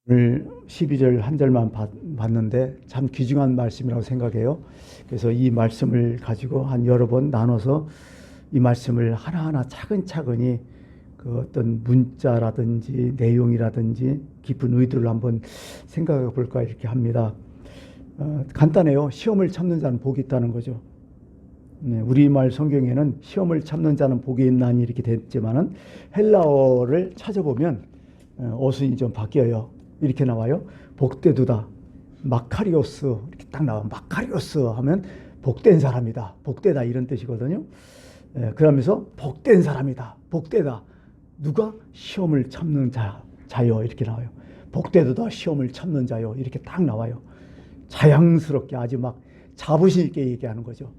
오늘 12절 한 절만 봤는데 참 귀중한 말씀이라고 생각해요. 그래서 이 말씀을 가지고 한 여러 번 나눠서 이 말씀을 하나하나 차근차근히 그 어떤 문자라든지 내용이라든지 깊은 의도를 한번 생각해 볼까 이렇게 합니다. 간단해요. 시험을 참는 자는 복이 있다는 거죠. 네, 우리말 성경에는 시험을 참는 자는 복이 있나니 이렇게 됐지만은 헬라어를 찾아보면 어순이 좀 바뀌어요. 이렇게 나와요. 복되두다. 마카리오스 이렇게 딱 나와. 마카리오스 하면 복된 사람이다. 복되다 이런 뜻이거든요. 그러면서 복된 사람이다. 복되다. 누가 시험을 참는 자요 이렇게 나와요. 복되두다 시험을 참는 자요 이렇게 딱 나와요. 자양스럽게 아주 막 자부심 있게 얘기하는 거죠.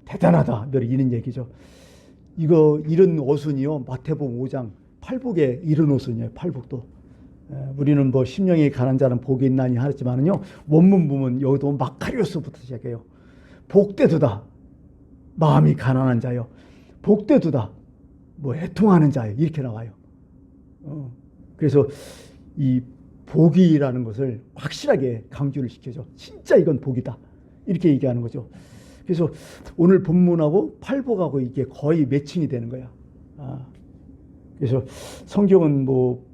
대단하다 이런 얘기죠. 이런 어순이요 마태복음 5장 팔복에 이런 어순이에요. 팔복도. 우리는 뭐 심령이 가난 자는 복이 있나니 하지만은요 원문 보면 여기도 마카리오스부터 시작해요. 복되두다 마음이 가난한 자요. 복되두다 뭐 애통하는 자요 이렇게 나와요. 그래서 이 복이라는 것을 확실하게 강조를 시켜줘. 진짜 이건 복이다 이렇게 얘기하는 거죠. 그래서 오늘 본문하고 팔복하고 이게 거의 매칭이 되는 거야. 그래서 성경은 뭐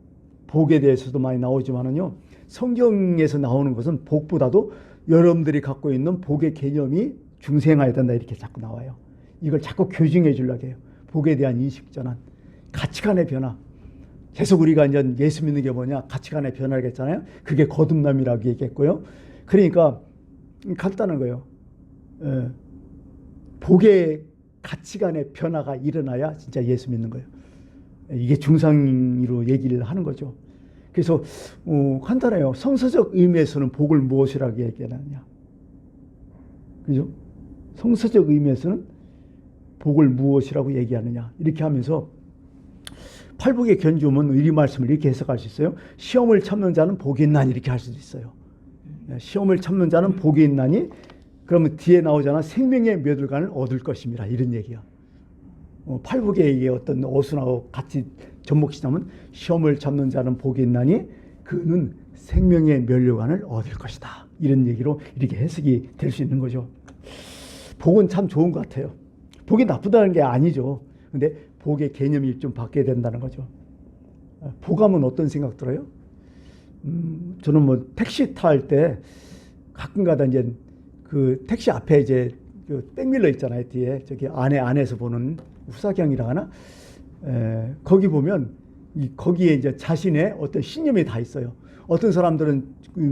복에 대해서도 많이 나오지만은요, 성경에서 나오는 것은 복보다도 여러분들이 갖고 있는 복의 개념이 중생화해야 된다 이렇게 자꾸 나와요. 이걸 자꾸 교정해 주려고 해요. 복에 대한 인식 전환, 가치관의 변화. 계속 우리가 이제 예수 믿는 게 뭐냐? 가치관의 변화를 했잖아요. 그게 거듭남이라고 얘기했고요. 그러니까 간단한 거예요. 복의 가치관의 변화가 일어나야 진짜 예수 믿는 거예요. 이게 중상으로 얘기를 하는 거죠. 그래서 간단해요. 성서적 의미에서는 복을 무엇이라고 얘기하느냐. 그죠? 성서적 의미에서는 복을 무엇이라고 얘기하느냐. 이렇게 하면서 팔복의 견주면 이 말씀을 이렇게 해석할 수 있어요. 시험을 참는 자는 복이 있나니 이렇게 할 수도 있어요. 시험을 참는 자는 복이 있나니 그러면 뒤에 나오잖아. 생명의 멸관을 얻을 것입니다. 이런 얘기야. 팔복의 어떤 어순하고 같이 접목시키면 시험을 참는 자는 복이 있나니 그는 생명의 면류관을 얻을 것이다. 이런 얘기로 이렇게 해석이 될 수 있는 거죠. 복은 참 좋은 것 같아요. 복이 나쁘다는 게 아니죠. 근데 복의 개념이 좀 바뀌어야 된다는 거죠. 복하면 어떤 생각 들어요? 저는 뭐 택시 탈 때 가끔가다 이제 그 택시 앞에 이제 그 백밀러 있잖아요. 뒤에 저기 안에서 보는 후사경이라 하나? 거기 보면 거기에 이제 자신의 어떤 신념이 다 있어요. 어떤 사람들은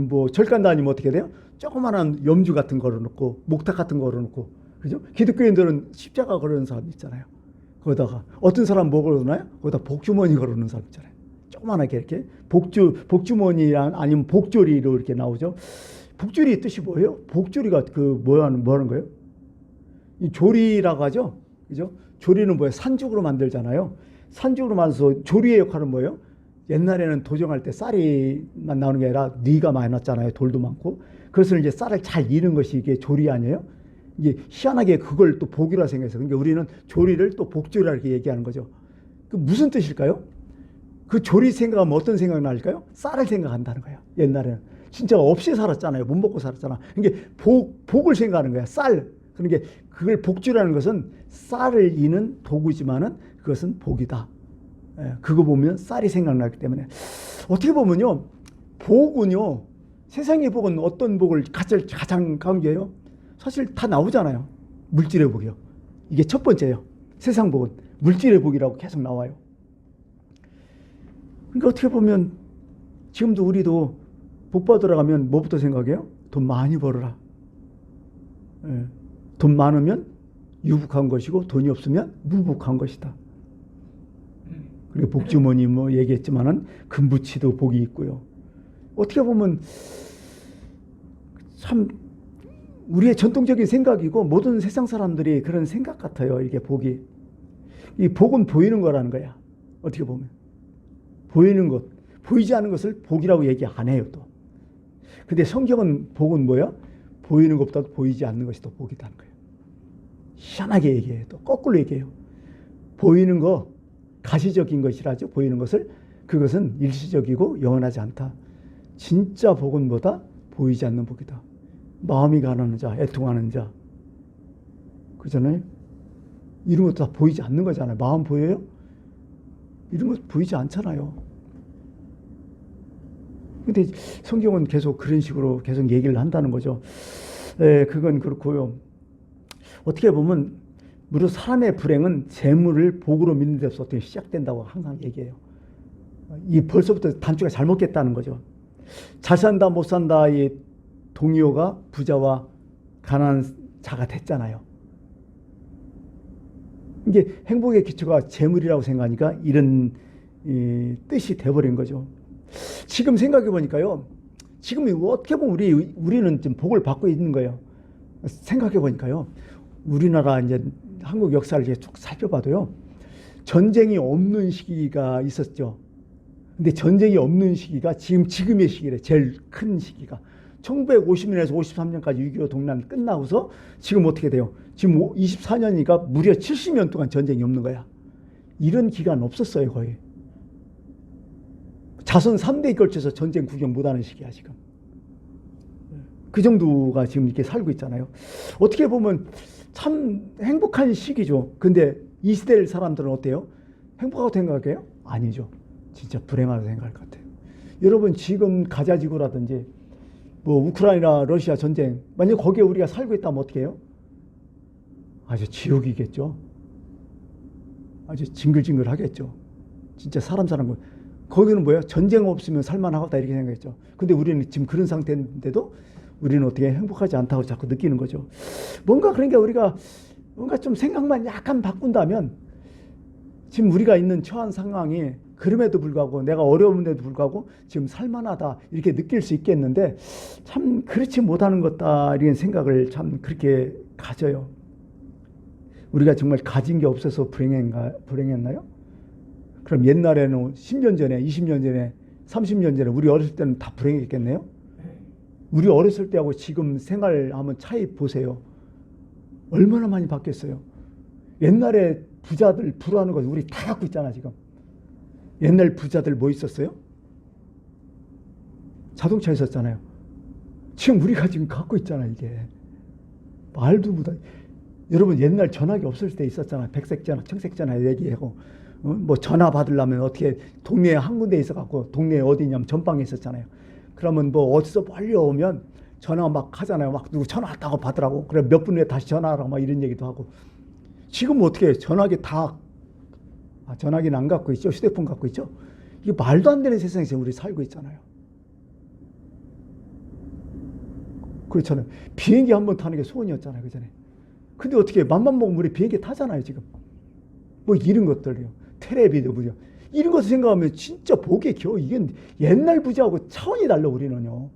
뭐 절간 다니면 어떻게 돼요? 조그마한 염주 같은 거 걸어놓고 목탁 같은 거 걸어놓고 그죠? 기독교인들은 십자가 걸어놓은 사람 있잖아요. 거기다가 어떤 사람 뭐 걸어놓나요? 거기다 복주머니 걸어놓은 사람 있잖아요. 조그만하게 이렇게 복주머니랑 아니면 복조리로 이렇게 나오죠. 복조리 뜻이 뭐예요? 복조리가 그 뭐 하는 거예요? 이 조리라고 하죠. 그죠? 조리는 뭐예요? 산죽으로 만들잖아요. 산죽으로 만들어서 조리의 역할은 뭐예요? 옛날에는 도정할 때 쌀이만 나오는 게 아니라 뉘가 많이 났잖아요. 돌도 많고. 그래서 이제 쌀을 잘 이는 것이 이게 조리 아니에요? 이게 희한하게 그걸 또 복이라 생각해서. 그러니까 우리는 조리를 또 복조리라 이렇게 얘기하는 거죠. 그 무슨 뜻일까요? 그 조리 생각하면 어떤 생각이 날까요? 쌀을 생각한다는 거예요. 옛날에는. 진짜 없이 살았잖아요. 못 먹고 살았잖아. 그러니까 복을 생각하는 거야. 쌀. 그러니까 그걸 복주라는 것은 쌀을 이는 도구지만은 그것은 복이다. 그거 보면 쌀이 생각나기 때문에 어떻게 보면요, 복은요, 세상의 복은 어떤 복을 가장 강조해요? 사실 다 나오잖아요. 물질의 복이요. 이게 첫 번째예요. 세상 복은 물질의 복이라고 계속 나와요. 그러니까 어떻게 보면 지금도 우리도 복 받으러 가면 뭐부터 생각해요? 돈 많이 벌어라. 돈 많으면 유복한 것이고 돈이 없으면 무복한 것이다. 그리고 복주머니 뭐 얘기했지만은 금부치도 복이 있고요. 어떻게 보면 참 우리의 전통적인 생각이고 모든 세상 사람들이 그런 생각 같아요. 이게 복이. 이 복은 보이는 거라는 거야. 어떻게 보면. 보이는 것. 보이지 않는 것을 복이라고 얘기 안 해요 또. 근데 성경은 복은 뭐야? 보이는 것보다 보이지 않는 것이 더 복이다는 거예요. 희한하게 얘기해요. 또 거꾸로 얘기해요. 보이는 거 가시적인 것이라죠. 보이는 것을. 그것은 일시적이고 영원하지 않다. 진짜 복은 뭐다? 보이지 않는 복이다. 마음이 가난한 자, 애통하는 자. 그잖아요. 이런 것도 다 보이지 않는 거잖아요. 마음 보여요? 이런 것 보이지 않잖아요. 근데 성경은 계속 그런 식으로 계속 얘기를 한다는 거죠. 그건 그렇고요. 어떻게 보면 무릇 사람의 불행은 재물을 복으로 믿는 데서부터 시작된다고 항상 얘기해요. 이 벌써부터 단추가 잘못겠다는 거죠. 잘 산다 못 산다 이 동의어가 부자와 가난한 자가 됐잖아요. 이게 행복의 기초가 재물이라고 생각하니까 이런 뜻이 돼버린 거죠. 지금 생각해 보니까요. 지금 어떻게 보면 우리는 지금 복을 받고 있는 거예요. 생각해 보니까요. 우리나라 이제 한국 역사를 이제 쭉 살펴봐도요. 전쟁이 없는 시기가 있었죠. 근데 전쟁이 없는 시기가 지금의 시기래. 제일 큰 시기가. 1950년에서 53년까지 6.25 동란 끝나고서 지금 어떻게 돼요? 지금 24년이니까 무려 70년 동안 전쟁이 없는 거야. 이런 기간 없었어요, 거의. 자손 3대에 걸쳐서 전쟁 구경 못하는 시기야, 지금. 그 정도가 지금 이렇게 살고 있잖아요. 어떻게 보면 참 행복한 시기죠. 근데 이 시대 사람들은 어때요? 행복하다고 생각해요? 아니죠. 진짜 불행하다고 생각할 것 같아요. 여러분 지금 가자지구라든지 뭐 우크라이나 러시아 전쟁 만약 거기에 우리가 살고 있다면 어떻게 해요? 아주 지옥이겠죠. 아주 징글징글하겠죠. 진짜 사람 사는 거. 거기는 뭐야? 전쟁 없으면 살만하겠다 이렇게 생각했죠. 근데 우리는 지금 그런 상태인데도 우리는 어떻게 행복하지 않다고 자꾸 느끼는 거죠. 뭔가 그러니까 우리가 뭔가 좀 생각만 약간 바꾼다면 지금 우리가 있는 처한 상황이 그럼에도 불구하고 내가 어려운데도 불구하고 지금 살만하다 이렇게 느낄 수 있겠는데 참 그렇지 못하는 것다 이런 생각을 참 그렇게 가져요. 우리가 정말 가진 게 없어서 불행했나요? 그럼 옛날에는 10년 전에 20년 전에 30년 전에 우리 어렸을 때는 다 불행했겠네요? 우리 어렸을 때하고 지금 생활하면 차이 보세요. 얼마나 많이 바뀌었어요. 옛날에 부자들 부러워하는 거 우리 다 갖고 있잖아 지금. 옛날 부자들 뭐 있었어요? 자동차 있었잖아요. 지금 우리가 지금 갖고 있잖아 이게. 말도 못하. 여러분 옛날 전화기 없을 때 있었잖아. 백색 전화, 청색 전화 얘기하고 뭐 전화 받으려면 어떻게 동네에 한 군데 있어갖고 동네에 어디 있냐면 전방에 있었잖아요. 그러면 뭐 어디서 멀리 오면 전화 막 하잖아요. 막 누구 전화 왔다고 받으라고. 그래 몇 분 후에 다시 전화하라고 막 이런 얘기도 하고. 지금 어떻게 전화기 다 전화기는 안 갖고 있죠. 휴대폰 갖고 있죠. 이게 말도 안 되는 세상에서 우리 살고 있잖아요. 그렇잖아요. 비행기 한번 타는 게 소원이었잖아요. 그 전에. 근데 어떻게 맘만 먹으면 우리 비행기 타잖아요. 지금. 뭐 이런 것들이요. 텔레비도 무려. 이런 것을 생각하면 진짜 복에 겨우 이게 옛날 부자하고 차원이 달라 우리는요.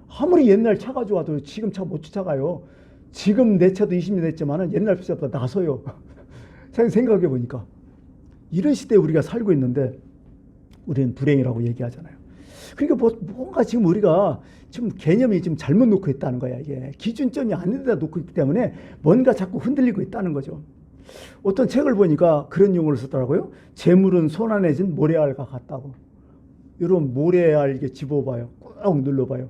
아무리 옛날 차가 좋아도 지금 차 못 쫓아가요. 지금 내 차도 20년 됐지만 옛날 부자보다 나서요. 생각해 보니까. 이런 시대에 우리가 살고 있는데 우리는 불행이라고 얘기하잖아요. 그러니까 뭔가 지금 우리가 지금 개념이 지금 잘못 놓고 있다는 거야. 이게 기준점이 아닌 데다 놓고 있기 때문에 뭔가 자꾸 흔들리고 있다는 거죠. 어떤 책을 보니까 그런 용어를 쓰더라고요. 재물은 손 안에 진 모래알과 같다고. 여러분 모래알 이게 집어봐요. 꾹 눌러봐요.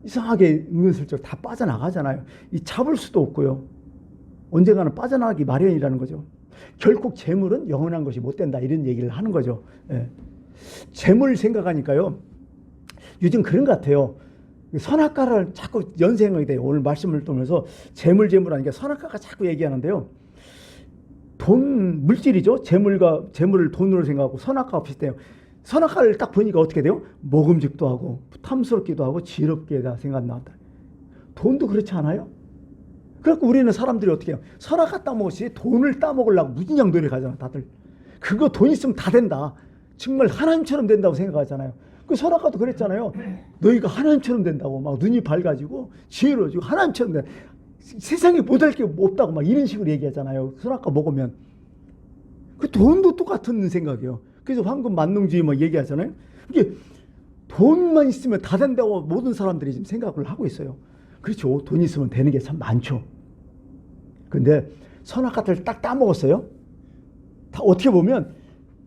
이상하게 은근슬쩍 다 빠져나가잖아요. 이 잡을 수도 없고요. 언젠가는 빠져나가기 마련이라는 거죠. 결국 재물은 영원한 것이 못 된다 이런 얘기를 하는 거죠. 예. 재물 생각하니까요. 요즘 그런 것 같아요. 선악과를 자꾸 연생하게 돼요. 오늘 말씀을 통해서 재물 하니까 선악과가 자꾸 얘기하는데요. 돈 물질이죠. 재물을 돈으로 생각하고 선악과가 비슷해요. 선악과를 딱 보니까 어떻게 돼요? 먹음직도 하고 탐스럽기도 하고 지럽게 다 생각나왔다. 돈도 그렇지 않아요? 그래서 우리는 사람들이 어떻게 해요? 선악과 따먹었지 돈을 따먹으려고 무진장 노력하잖아 다들. 그거 돈 있으면 다 된다. 정말 하나님처럼 된다고 생각하잖아요. 그 선악과도 그랬잖아요. 너희가 하나님처럼 된다고 막 눈이 밝아지고 지혜로워지고 하나님처럼 된다. 세상에 못할 게 없다고 막 이런 식으로 얘기하잖아요. 선악과 먹으면. 그 돈도 똑같은 생각이에요. 그래서 황금 만능주의 막 얘기하잖아요. 이게 돈만 있으면 다 된다고 모든 사람들이 지금 생각을 하고 있어요. 그렇죠. 돈 있으면 되는 게 참 많죠. 근데 선악과를 딱 따먹었어요. 다 어떻게 보면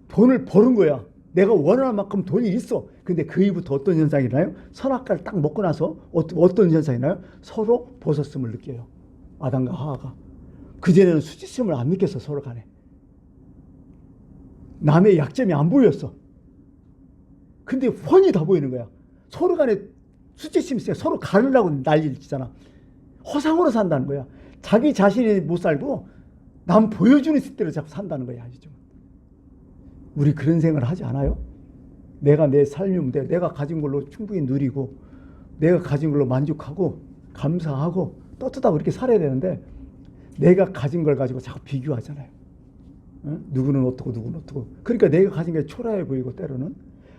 돈을 버는 거야. 내가 원하는 만큼 돈이 있어. 근데 그 이후부터 어떤 현상이 일어나요? 선악과를 딱 먹고 나서 어떤 현상이 일어나요? 서로 벗었음을 느껴요. 아담과 하와가. 그전에는 수치심을 안 느꼈어, 서로 간에. 남의 약점이 안 보였어. 근데 훤히 다 보이는 거야. 서로 간에 수치심이 있어요. 서로 가르려고 난리를 치잖아. 허상으로 산다는 거야. 자기 자신이 못 살고 남 보여주는 뜻대로 자꾸 산다는 거야. 아시죠? 우리 그런 생각을 하지 않아요? 내가 내 삶의 문제, 내가 가진 걸로 충분히 누리고 내가 가진 걸로 만족하고 감사하고 떳떳하고 이렇게 살아야 되는데 내가 가진 걸 가지고 자꾸 비교하잖아요. 응? 누구는 어떻고 누구는 어떻고. 그러니까 내가 가진 게 초라해 보이고 때로는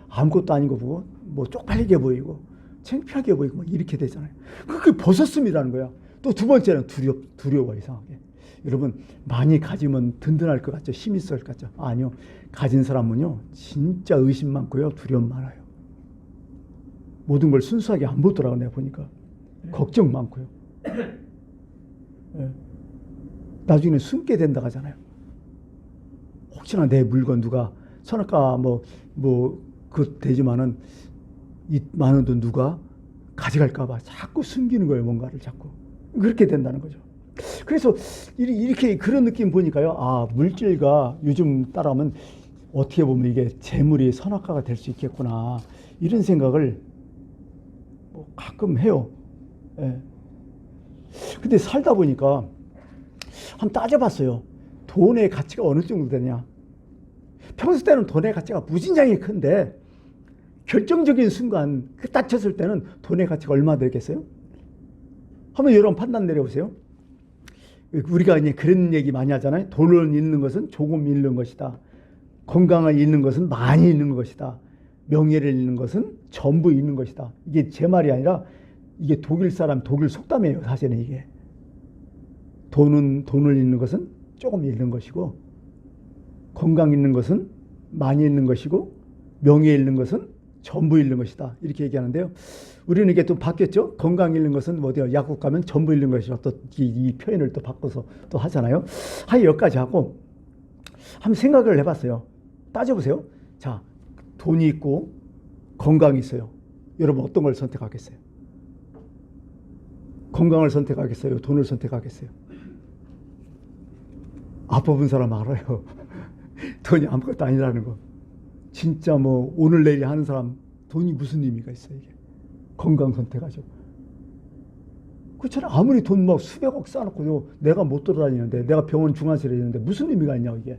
아무것도 아닌 거 보고 뭐 쪽팔리게 보이고 창피하게 보이고 막 이렇게 되잖아요. 그게 벗었음이라는 거야. 또 두 번째는 두려워 이상하게. 여러분 많이 가지면 든든할 것 같죠? 힘이 있을 것 같죠? 아니요. 가진 사람은요 진짜 의심 많고요 두려움 많아요. 모든 걸 순수하게 안 보더라고 내가 보니까. 걱정 많고요. 예. 나중에 숨게 된다 하잖아요. 혹시나 내 물건 누가 선악과 그 되지만은 이 많은 돈 누가 가져갈까 봐 자꾸 숨기는 거예요. 뭔가를 자꾸. 그렇게 된다는 거죠. 그래서 이렇게 그런 느낌 보니까요. 아, 물질과 요즘 따라하면 어떻게 보면 이게 재물이 선악과가 될 수 있겠구나. 이런 생각을 뭐 가끔 해요. 예. 근데 살다 보니까 한번 따져봤어요. 돈의 가치가 어느 정도 되냐. 평소 때는 돈의 가치가 무진장이 큰데 결정적인 순간 딱 쳤을 때는 돈의 가치가 얼마 되겠어요? 한번 여러분 판단 내려보세요. 우리가 이제 그런 얘기 많이 하잖아요. 돈을 잃는 것은 조금 잃는 것이다. 건강을 잃는 것은 많이 잃는 것이다. 명예를 잃는 것은 전부 잃는 것이다. 이게 제 말이 아니라 이게 독일 속담이에요. 사실은 이게. 돈을 잃는 것은 조금 잃는 것이고 건강 잃는 것은 많이 잃는 것이고 명예 잃는 것은 전부 잃는 것이다. 이렇게 얘기하는데요. 우리는 이게 또 바뀌었죠. 건강 잃는 것은 어디요? 약국 가면 전부 잃는 것이라 또 이 표현을 또 바꿔서 또 하잖아요. 하여 여기까지 하고 한번 생각을 해봤어요. 따져보세요. 자, 돈이 있고 건강이 있어요. 여러분 어떤 걸 선택하겠어요? 건강을 선택하겠어요? 돈을 선택하겠어요? 아파본 사람 알아요. 돈이 아무것도 아니라는 거. 진짜 뭐 오늘 내일 하는 사람 돈이 무슨 의미가 있어요 이게. 건강 선택하죠. 그렇잖아요. 아무리 돈 막 수백억 쌓아놓고 내가 못 돌아다니는데 내가 병원 중환실에 있는데 무슨 의미가 있냐 이게.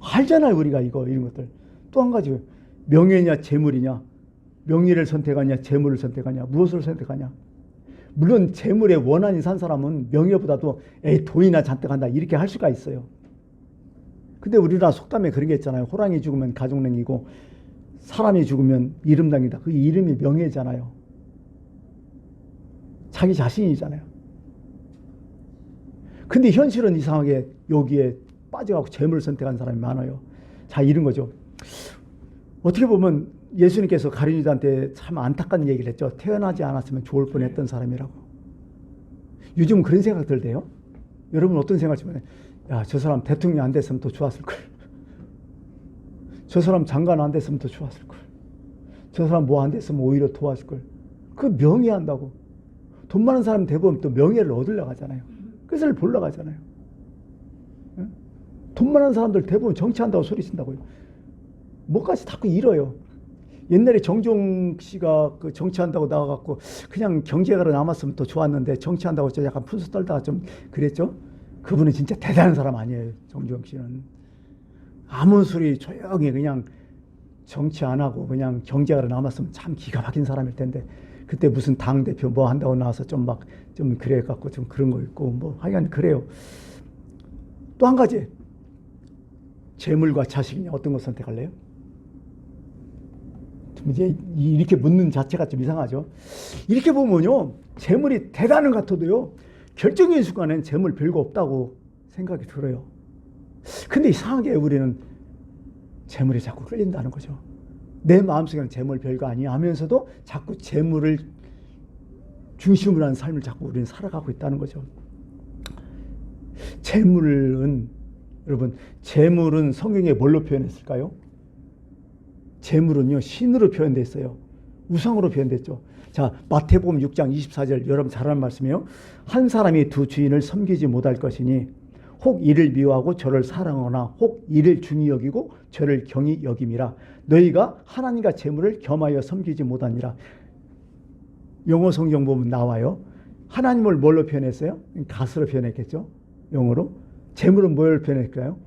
알잖아요 우리가 이런 것들. 또 한 가지 명예냐 재물이냐. 명예를 선택하냐 재물을 선택하냐. 무엇을 선택하냐. 물론 재물에 원한이 산 사람은 명예보다도 돈이나 잔뜩 한다 이렇게 할 수가 있어요. 근데 우리나라 속담에 그런 게 있잖아요. 호랑이 죽으면 가족냉이고 사람이 죽으면 이름당이다. 그 이름이 명예잖아요. 자기 자신이잖아요. 근데 현실은 이상하게 여기에 빠져가고 재물을 선택한 사람이 많아요. 자, 이런 거죠. 어떻게 보면 예수님께서 가룟 유다한테 참 안타까운 얘기를 했죠. 태어나지 않았으면 좋을 뻔했던 사람이라고. 요즘 그런 생각 들대요. 여러분 어떤 생각 좀 해요? 야, 저 사람 대통령 안 됐으면 더 좋았을걸. 저 사람 장관 안 됐으면 더 좋았을걸. 저 사람 뭐 안 됐으면 오히려 도와줄걸. 그 명예한다고. 돈 많은 사람 대부분 또 명예를 얻으려고 하잖아요. 그래서 보려고 하잖아요. 응? 돈 많은 사람들 대부분 정치한다고 소리친다고요. 뭐까지 자꾸 잃어요. 옛날에 정종 씨가 그 정치한다고 나와갖고 그냥 경제가로 남았으면 더 좋았는데 정치한다고 좀 약간 푼수 떨다가 좀 그랬죠. 그분은 진짜 대단한 사람 아니에요. 정종 씨는. 아무 소리 조용히 그냥 정치 안 하고 그냥 경제가로 남았으면 참 기가 막힌 사람일 텐데 그때 무슨 당대표 뭐 한다고 나와서 좀 그래갖고 좀 그런 거 있고 뭐 하여간 그래요. 또 한 가지. 재물과 자식이냐 어떤 거 선택할래요? 이제 이렇게 묻는 자체가 좀 이상하죠. 이렇게 보면요. 재물이 대단한 것 같아도요. 결정적인 순간엔 재물 별거 없다고 생각이 들어요. 근데 이상하게 우리는 재물이 자꾸 끌린다는 거죠. 내 마음속에는 재물 별거 아니야 하면서도 자꾸 재물을 중심으로 하는 삶을 자꾸 우리는 살아가고 있다는 거죠. 재물은 여러분 재물은 성경에 뭘로 표현했을까요? 재물은요, 신으로 표현되어 있어요. 우상으로 표현됐죠. 자, 마태복음 6장 24절, 여러분 잘 아는 말씀이에요. 한 사람이 두 주인을 섬기지 못할 것이니 혹 이를 미워하고 저를 사랑하거나 혹 이를 중히 여기고 저를 경히 여김이라. 너희가 하나님과 재물을 겸하여 섬기지 못하니라. 영어 성경 보면 나와요. 하나님을 뭘로 표현했어요? 가스로 표현했겠죠. 영어로. 재물은 뭘 표현할까요?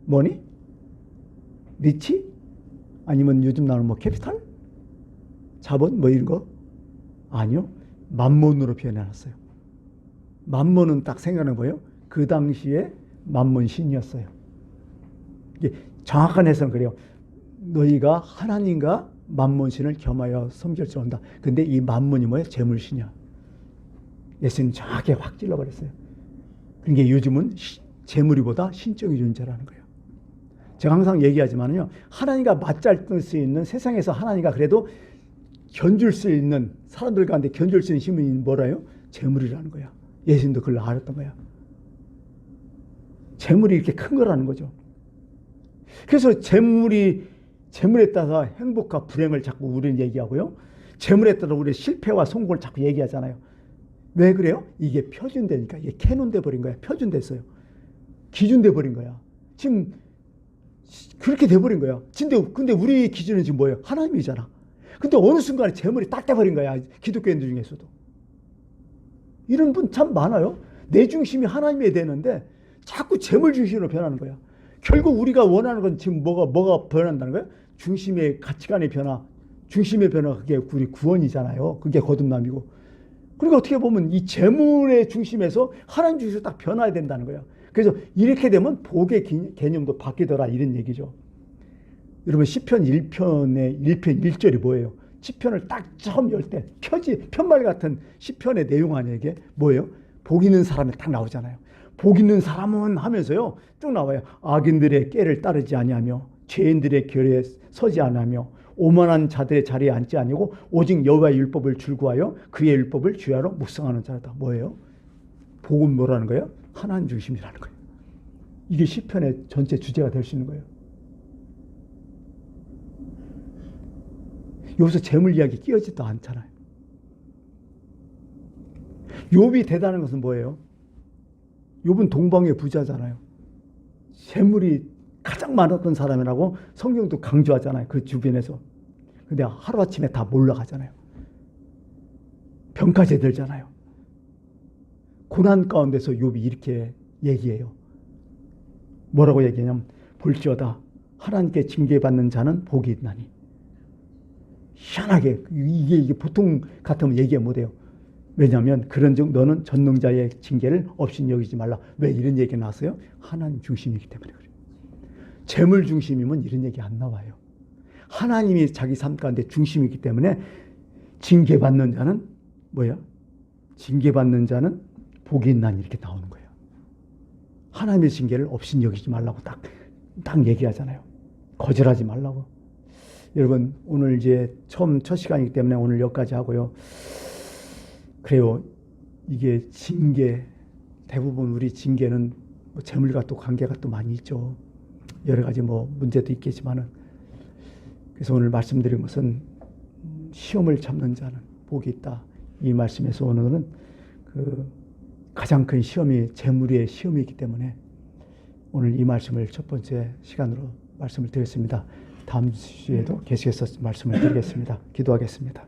머니? 리치? 아니면 요즘 나오는 뭐 캐피탈? 자본? 뭐 이런 거? 아니요. 만몬으로 표현해놨어요. 만몬은 딱 생각나는 거예요. 그 당시에 만몬 신이었어요. 이게 정확한 해석은 그래요. 너희가 하나님과 만몬 신을 겸하여 섬길지어다. 근데 이 만몬이 뭐예요? 재물신이야. 예수님 정확하게 확 찔러버렸어요. 그러니까 요즘은 재물이보다 신적인 존재라는 거예요. 제가 항상 얘기하지만요, 하나님과 맞잡을 수 있는, 세상에서 하나님과 그래도 견줄 수 있는, 사람들 가운데 견줄 수 있는 힘이 뭐라요? 재물이라는 거야. 예수님도 그걸 알았던 거야. 재물이 이렇게 큰 거라는 거죠. 그래서 재물에 따라서 행복과 불행을 자꾸 우리는 얘기하고요. 재물에 따라 우리 실패와 성공을 자꾸 얘기하잖아요. 왜 그래요? 이게 표준되니까. 이게 캐논돼 버린 거야. 표준됐어요. 기준돼 버린 거야. 지금 그렇게 돼 버린 거야. 근데 우리 기준은 지금 뭐예요? 하나님이잖아. 근데 어느 순간에 재물이 딱 돼버린 거야. 기독교인들 중에서도. 이런 분 참 많아요. 내 중심이 하나님이 되는데 자꾸 재물 중심으로 변하는 거야. 결국 우리가 원하는 건 지금 뭐가 변한다는 거야? 중심의 가치관의 변화, 중심의 변화, 그게 우리 구원이잖아요. 그게 거듭남이고. 그러니까 어떻게 보면 이 재물의 중심에서 하나님 중심으로 딱 변화해야 된다는 거야. 그래서 이렇게 되면 복의 개념도 바뀌더라, 이런 얘기죠. 여러분 시편 1편의 1편 1절이 뭐예요? 시편을 딱 처음 열 때 편말 같은 시편의 내용 아니에요? 이게 뭐예요? 복 있는 사람이 딱 나오잖아요. 복 있는 사람은 하면서요 쭉 나와요. 악인들의 꾀를 따르지 아니하며 죄인들의 결에 서지 아니하며 오만한 자들의 자리에 앉지 아니고 오직 여호와의 율법을 줄구하여 그의 율법을 주야로 묵상하는 자다. 뭐예요? 복은 뭐라는 거예요? 하나님 중심이라는 거예요. 이게 시편의 전체 주제가 될 수 있는 거예요. 여기서 재물 이야기 끼어지도 않잖아요. 욥이 대단한 것은 뭐예요? 욥은 동방의 부자잖아요. 재물이 가장 많았던 사람이라고 성경도 강조하잖아요. 그 주변에서. 근데 하루아침에 다 몰락하잖아요. 병까지 들잖아요. 고난 가운데서 욥이 이렇게 얘기해요. 뭐라고 얘기하냐면 볼지어다 하나님께 징계받는 자는 복이 있나니. 희한하게 이게 보통 같으면 얘기 못해요. 왜냐하면 그런즉 너는 전능자의 징계를 없이 여기지 말라. 왜 이런 얘기가 나왔어요? 하나님 중심이기 때문에 그래요. 재물 중심이면 이런 얘기 안 나와요. 하나님이 자기 삶 가운데 중심이기 때문에 징계받는 자는 뭐야? 징계받는 자는 복이 있나니 이렇게 나오는 거예요. 하나님의 징계를 없이 여기지 말라고 딱 얘기하잖아요. 거절하지 말라고. 여러분 오늘 이제 첫 시간이기 때문에 오늘 여기까지 하고요. 그래요. 이게 징계, 대부분 우리 징계는 뭐 재물과 또 관계가 또 많이 있죠. 여러 가지 뭐 문제도 있겠지만은. 그래서 오늘 말씀드린 것은 시험을 참는 자는 복이 있다. 이 말씀에서 오늘은 그 가장 큰 시험이 재물의 시험이기 때문에 오늘 이 말씀을 첫 번째 시간으로 말씀을 드렸습니다. 다음 주에도 계속해서 말씀을 드리겠습니다. 기도하겠습니다.